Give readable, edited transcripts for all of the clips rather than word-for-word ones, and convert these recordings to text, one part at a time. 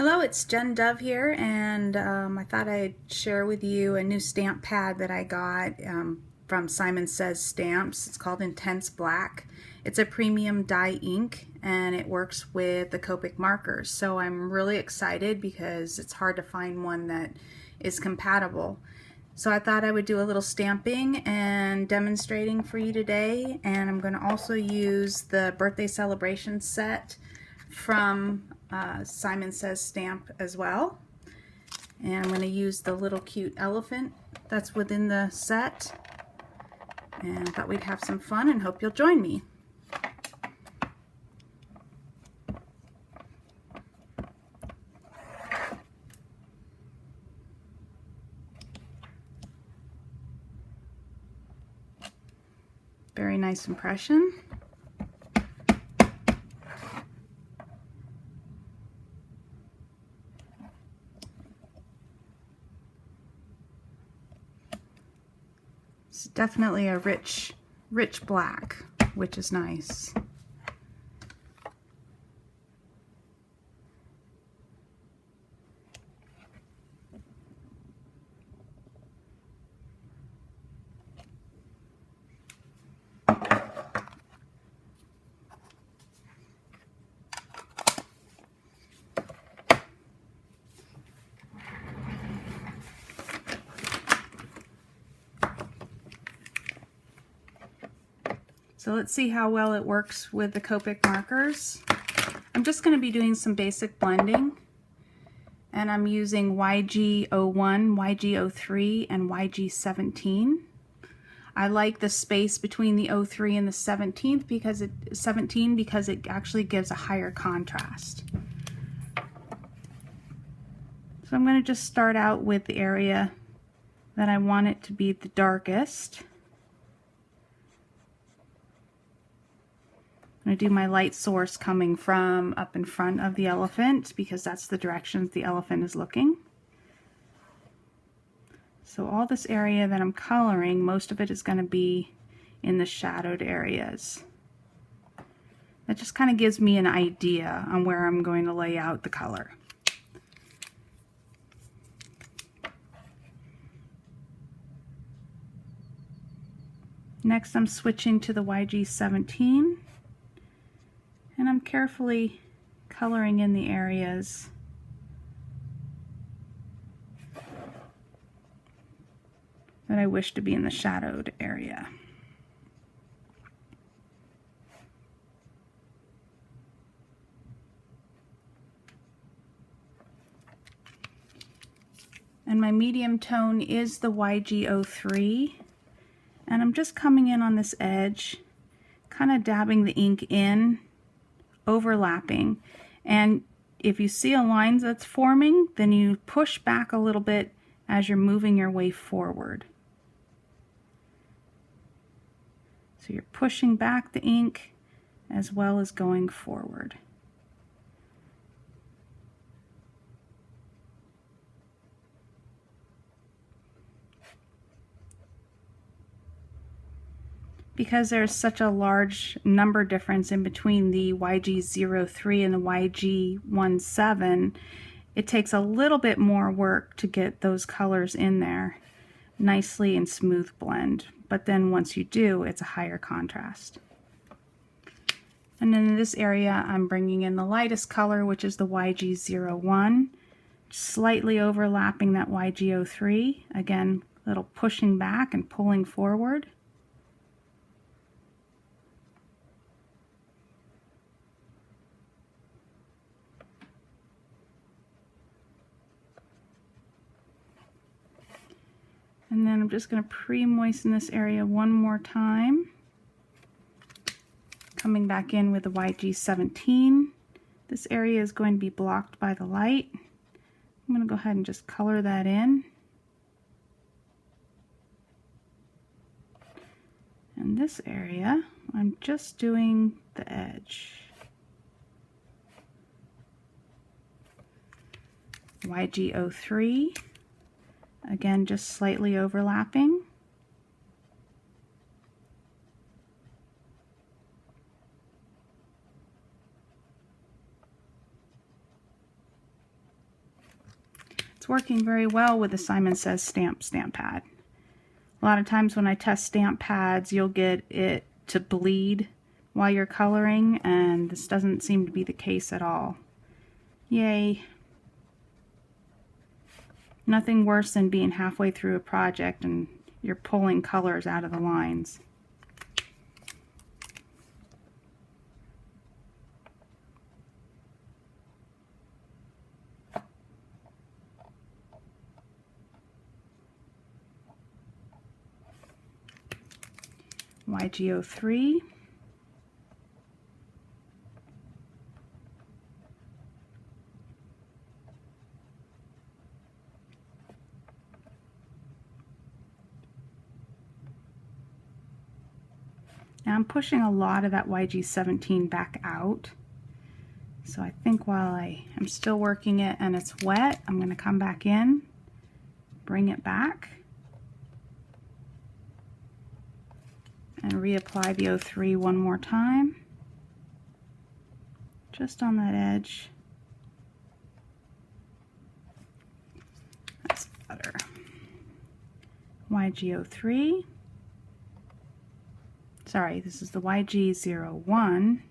Hello, it's Jen Dove here, and I thought I'd share with you a new stamp pad that I got from Simon Says Stamps. It's called Intense Black. It's a premium dye ink, and it works with the Copic markers. So I'm really excited because it's hard to find one that is compatible. So I thought I would do a little stamping and demonstrating for you today, and I'm going to also use the birthday celebration set from Simon Says Stamp as well. And I'm going to use the little cute elephant that's within the set. And I thought we'd have some fun and hope you'll join me. Very nice impression. It's definitely a rich black, which is nice. So let's see how well it works with the Copic markers. I'm just going to be doing some basic blending, and I'm using YG01, YG03, and YG17. I like the space between the 03 and the 17 because it actually gives a higher contrast. So I'm going to just start out with the area that I want it to be the darkest. I'm going to do my light source coming from up in front of the elephant because that's the direction the elephant is looking. So all this area that I'm coloring, most of it is going to be in the shadowed areas. That just kind of gives me an idea on where I'm going to lay out the color. Next, I'm switching to the YG17. And I'm carefully coloring in the areas that I wish to be in the shadowed area. And my medium tone is the YG03. And I'm just coming in on this edge, kind of dabbing the ink in, overlapping, and if you see a line that's forming, then you push back a little bit as you're moving your way forward. So you're pushing back the ink as well as going forward. Because there's such a large number difference in between the YG03 and the YG17, it takes a little bit more work to get those colors in there nicely in smooth blend. But then once you do, it's a higher contrast. And then in this area, I'm bringing in the lightest color, which is the YG01, slightly overlapping that YG03. Again, a little pushing back and pulling forward. And then I'm just going to pre-moisten this area one more time. Coming back in with the YG17. This area is going to be blocked by the light. I'm going to go ahead and just color that in. And this area, I'm just doing the edge. YG03. Again, just slightly overlapping. working very well with the Simon Says stamp pad. A lot of times when I test stamp pads, you'll get it to bleed while you're coloring, and this doesn't seem to be the case at all. Yay! Nothing worse than being halfway through a project and you're pulling colors out of the lines. YG03. Now I'm pushing a lot of that YG17 back out. So I think while I am still working it and it's wet, I'm going to come back in, bring it back, and reapply the 03 one more time, just on that edge. That's better. YG03. Sorry, this is the YG01.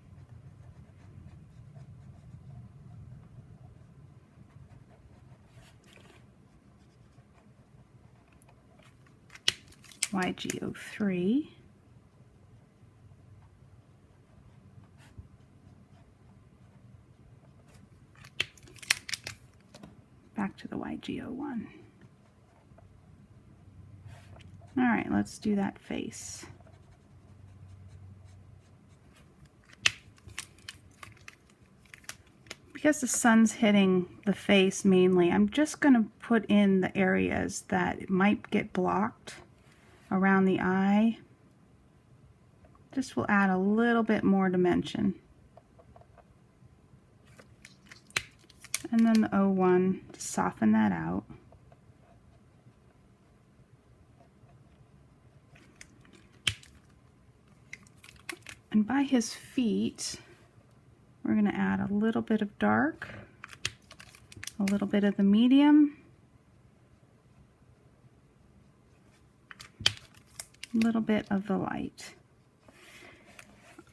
YG03. Back to the YG01. All right, let's do that face. Because the sun's hitting the face mainly, I'm just going to put in the areas that might get blocked around the eye. Just will add a little bit more dimension. And then the 01 to soften that out. And by his feet, we're going to add a little bit of dark, a little bit of the medium, a little bit of the light.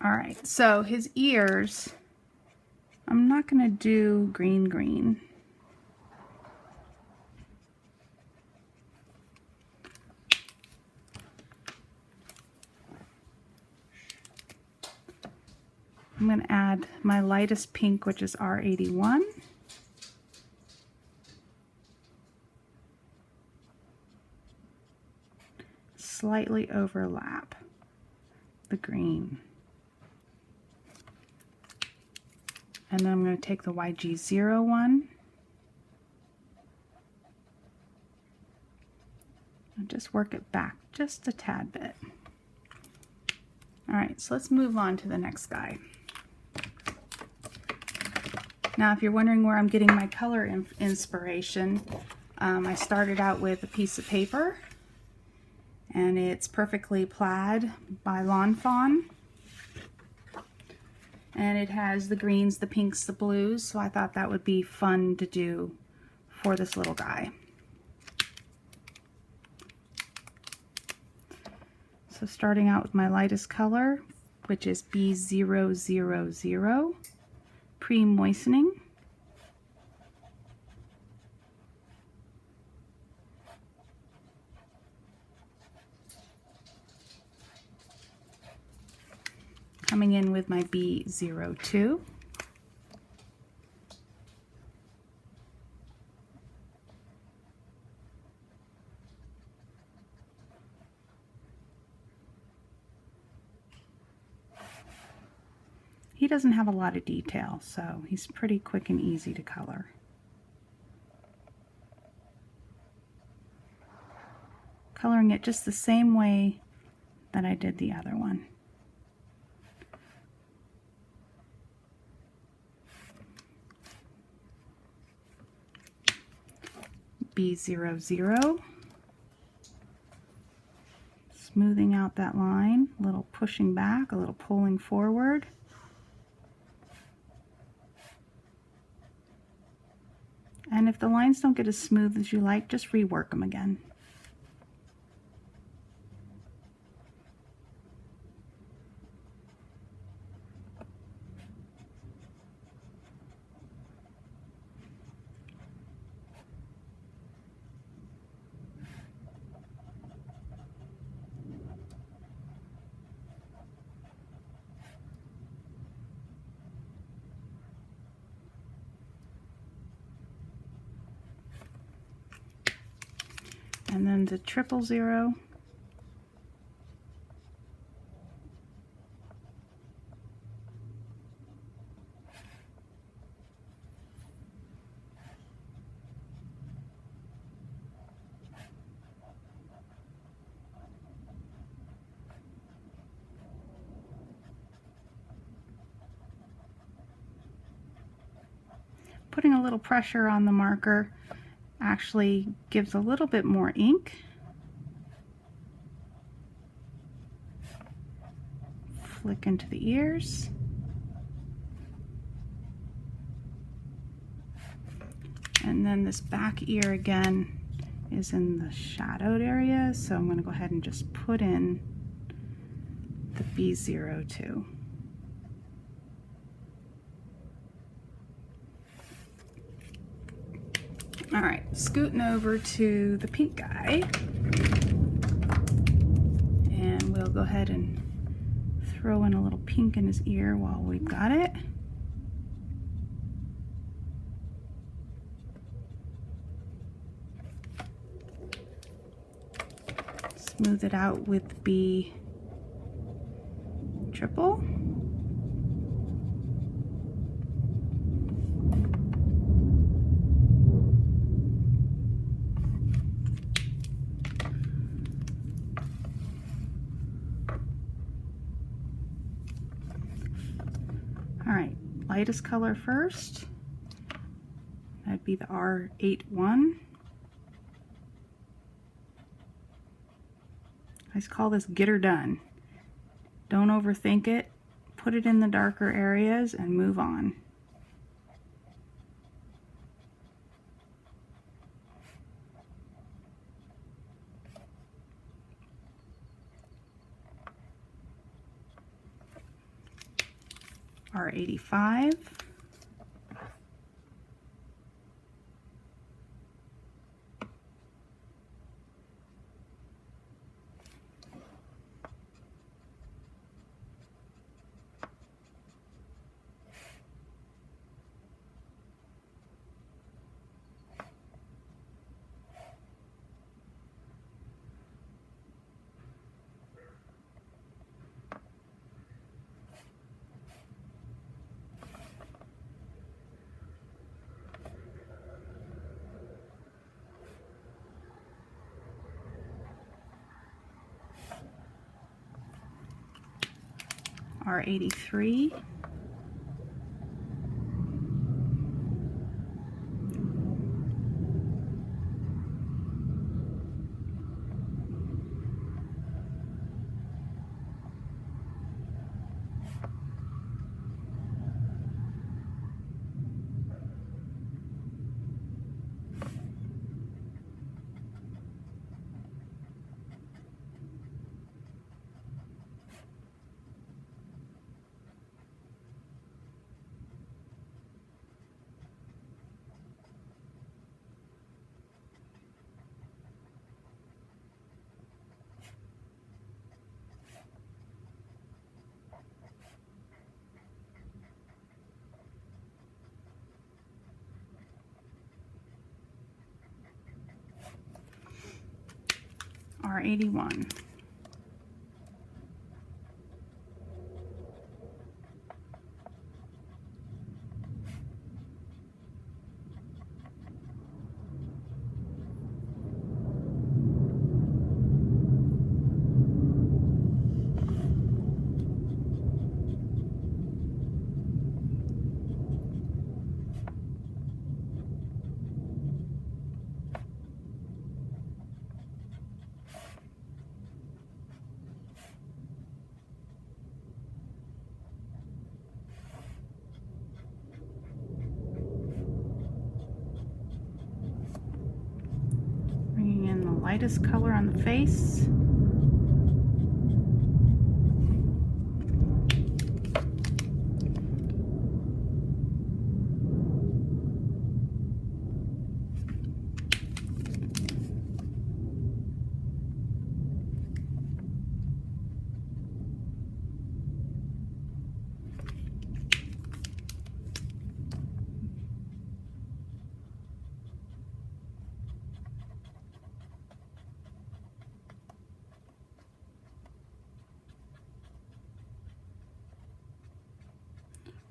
All right, so his ears, I'm not going to do green. I'm going to add my lightest pink, which is R81. Slightly overlap the green. And then I'm going to take the YG01 and just work it back just a tad bit. All right, so let's move on to the next guy. Now, if you're wondering where I'm getting my color inspiration, I started out with a piece of paper, and it's Perfectly Plaid by Lawn Fawn. And it has the greens, the pinks, the blues, so I thought that would be fun to do for this little guy. So starting out with my lightest color, which is B000, pre-moistening. Coming in with my B02. He doesn't have a lot of detail, so he's pretty quick and easy to color. Coloring it just the same way that I did the other one. B00. Smoothing out that line, a little pushing back, a little pulling forward. And if the lines don't get as smooth as you like, just rework them again. And then the 000. Putting a little pressure on the marker actually gives a little bit more ink. Flick into the ears. And then this back ear again is in the shadowed area, so I'm going to go ahead and just put in the B02. All right, scooting over to the pink guy, and we'll go ahead and throw in a little pink in his ear while we've got it. Smooth it out with B triple. All right, lightest color first. That'd be the R81. I just call this get her done. Don't overthink it. Put it in the darker areas and move on. R85. R83. R81. lightest color on the face.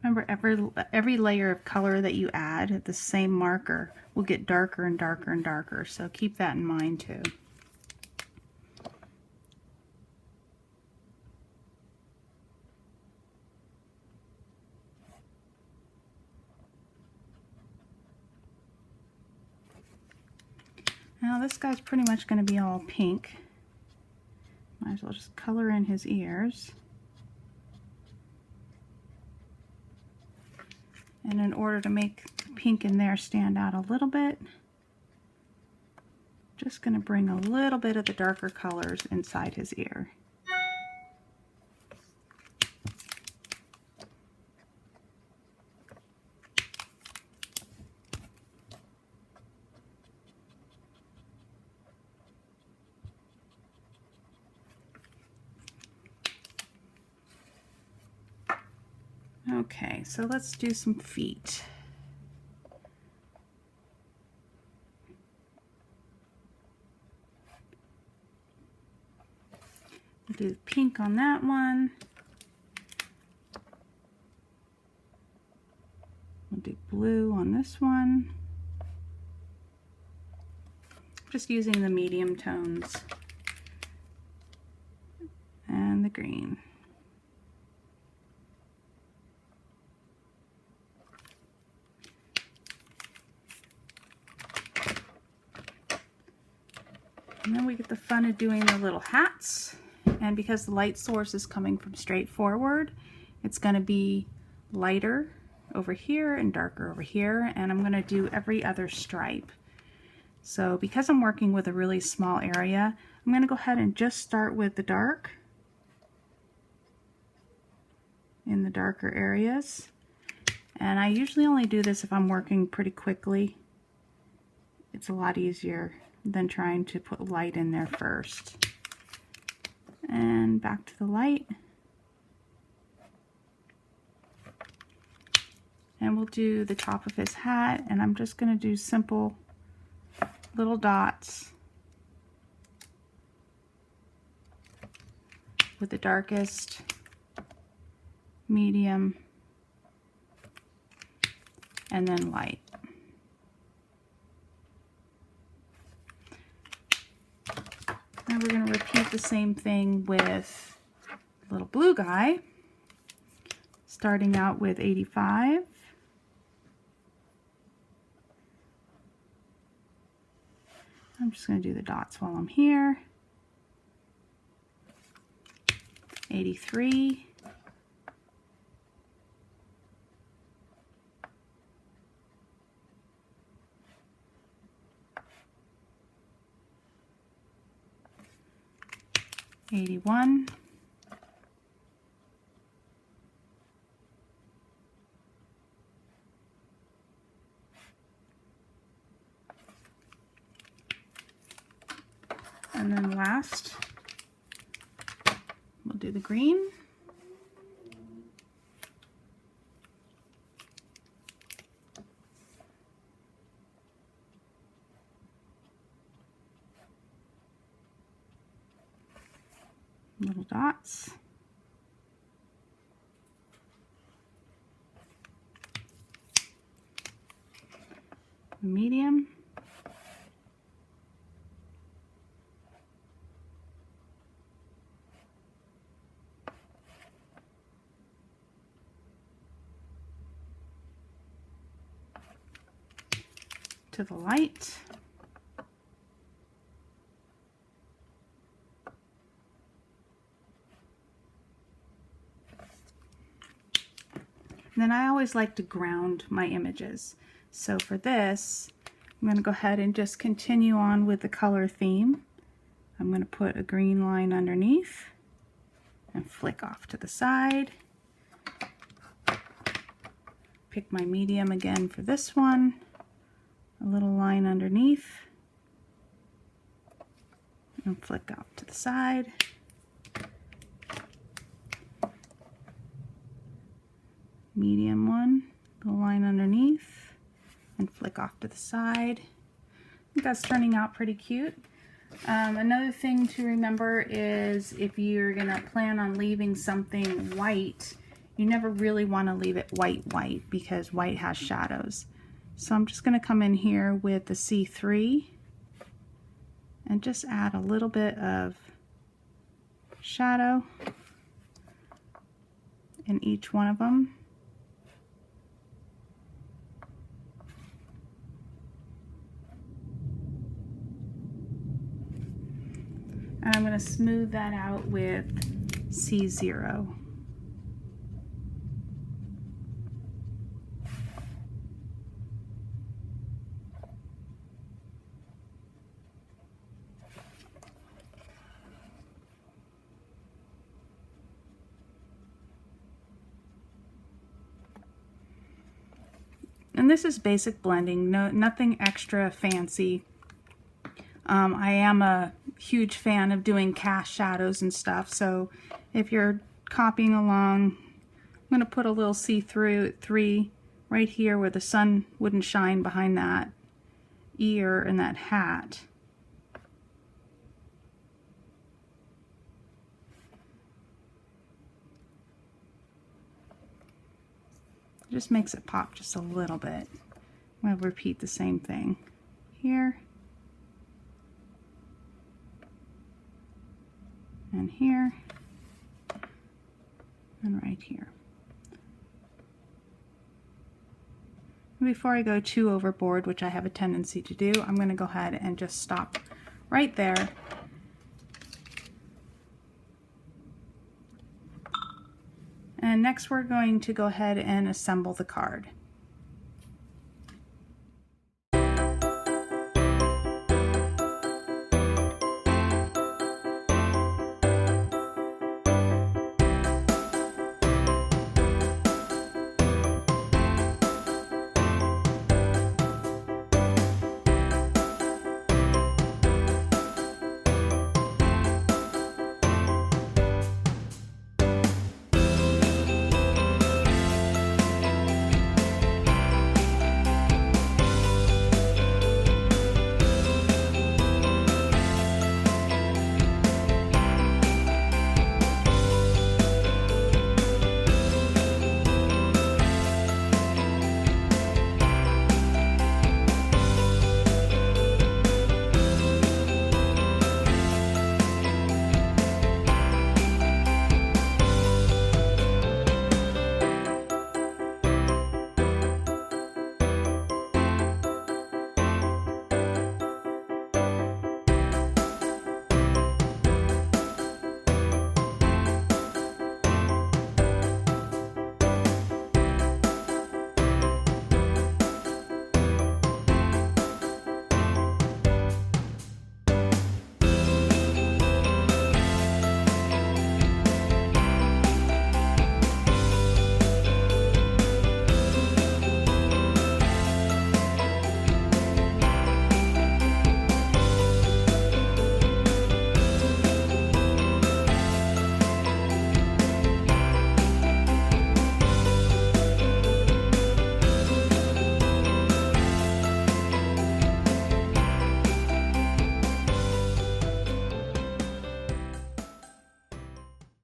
Remember, every layer of color that you add, the same marker will get darker and darker and darker, so keep that in mind too. Now this guy's pretty much going to be all pink. Might as well just color in his ears. And in order to make the pink in there stand out a little bit, just going to bring a little bit of the darker colors inside his ear. Okay, so let's do some feet. We'll do pink on that one. We'll do blue on this one. Just using the medium tones. And the green. And then we get the fun of doing the little hats. And because the light source is coming from straight forward, it's going to be lighter over here and darker over here. And I'm going to do every other stripe. So because I'm working with a really small area, I'm going to go ahead and just start with the dark in the darker areas. And I usually only do this if I'm working pretty quickly. It's a lot easier than trying to put light in there first. And back to the light. And we'll do the top of his hat, and I'm just going to do simple little dots with the darkest, medium, and then light. Now we're going to repeat the same thing with the little blue guy, starting out with 85. I'm just going to do the dots while I'm here. 83. '81. And then last, we'll do the green. Little dots. Medium. To the light. And then I always like to ground my images. So for this, I'm going to go ahead and just continue on with the color theme. I'm going to put a green line underneath and flick off to the side. Pick my medium again for this one. A little line underneath and flick off to the side. Medium one, little line underneath and flick off to the side. I think that's turning out pretty cute. Another thing to remember is if you're gonna plan on leaving something white, you never really want to leave it white because white has shadows. So I'm just gonna come in here with the C3 and just add a little bit of shadow in each one of them. And I'm going to smooth that out with C0. And this is basic blending, nothing extra fancy. I am a huge fan of doing cast shadows and stuff, so if you're copying along, I'm going to put a little C3 right here where the sun wouldn't shine behind that ear and that hat. It just makes it pop just a little bit. I'm going to repeat the same thing here and here and right here. Before I go too overboard, which I have a tendency to do, I'm going to go ahead and just stop right there. And next we're going to go ahead and assemble the card.